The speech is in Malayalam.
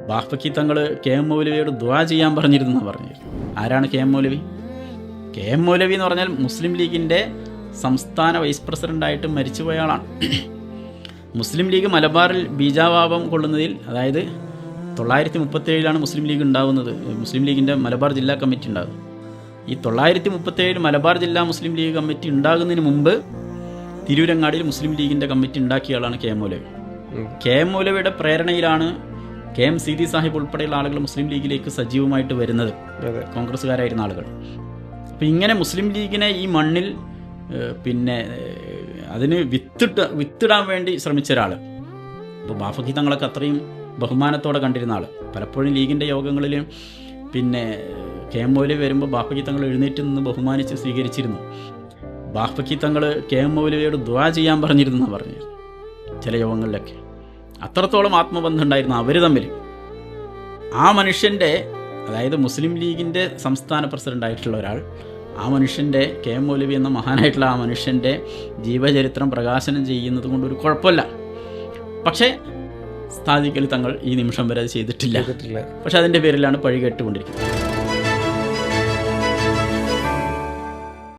ബാഫക്കി തങ്ങൾ കെ എം മൗലവിയോട് ദുആ ചെയ്യാൻ പറഞ്ഞിരുന്നെന്നാണ് പറഞ്ഞത്. ആരാണ് കെ എം മൗലവി? കെ എം മൗലവി എന്ന് പറഞ്ഞാൽ മുസ്ലിം ലീഗിൻ്റെ സംസ്ഥാന വൈസ് പ്രസിഡൻ്റായിട്ട് മരിച്ചുപോയ ആളാണ്. മുസ്ലിം ലീഗ് മലബാറിൽ ബീജാവാപം കൊള്ളുന്നതിൽ, അതായത് 937 മുസ്ലിം ലീഗ് ഉണ്ടാകുന്നത്, മുസ്ലിം ലീഗിൻ്റെ മലബാർ ജില്ലാ കമ്മിറ്റി ഉണ്ടാകുന്നത്. ഈ 937 മലബാർ ജില്ലാ മുസ്ലിം ലീഗ് കമ്മിറ്റി ഉണ്ടാകുന്നതിന് മുമ്പ് തിരൂരങ്ങാടിയിൽ മുസ്ലിം ലീഗിൻ്റെ കമ്മിറ്റി ഉണ്ടാക്കിയ ആളാണ് കെ എം മൗലവി. കെ എം മൗലവിയുടെ പ്രേരണയിലാണ് കെ എം സീതി സാഹിബ് ഉൾപ്പെടെയുള്ള ആളുകൾ മുസ്ലിം ലീഗിലേക്ക് സജീവമായിട്ട് വരുന്നത്, കോൺഗ്രസ്സുകാരായിരുന്ന ആളുകൾ. അപ്പം ഇങ്ങനെ മുസ്ലിം ലീഗിനെ ഈ മണ്ണിൽ പിന്നെ അതിന് വിത്തിടാൻ വേണ്ടി ശ്രമിച്ച ഒരാൾ. അപ്പോൾ ബാഫക്കി തങ്ങളൊക്കെ അത്രയും ബഹുമാനത്തോടെ കണ്ടിരുന്ന ആൾ. പലപ്പോഴും ലീഗിൻ്റെ യോഗങ്ങളിൽ പിന്നെ കെ എം മൗലവി വരുമ്പോൾ ബാഫക്കി തങ്ങൾ എഴുന്നേറ്റ് നിന്ന് ബഹുമാനിച്ച് സ്വീകരിച്ചിരുന്നു. ബാഫക്കി തങ്ങൾ കെ എം മൗലവിയോട് ദുആ ചെയ്യാൻ പറഞ്ഞിരുന്നെന്നാണ് പറഞ്ഞത് ചില യോഗങ്ങളിലൊക്കെ. അത്രത്തോളം ആത്മബന്ധം ഉണ്ടായിരുന്നു അവർ തമ്മിൽ. ആ മനുഷ്യൻ്റെ, അതായത് മുസ്ലിം ലീഗിൻ്റെ സംസ്ഥാന പ്രസിഡൻ്റായിട്ടുള്ള ഒരാൾ, ആ മനുഷ്യൻ്റെ, കെ എം മൗലവി എന്ന മഹാനായിട്ടുള്ള ആ മനുഷ്യൻ്റെ ജീവചരിത്രം പ്രകാശനം ചെയ്യുന്നത് കൊണ്ട് ഒരു കുഴപ്പമില്ല. പക്ഷേ സാദിഖ് അലി തങ്ങൾ ഈ നിമിഷം വരെ അത് ചെയ്തിട്ടില്ല. പക്ഷെ അതിൻ്റെ പേരിലാണ് പഴി കേട്ടുകൊണ്ടിരിക്കുന്നത്.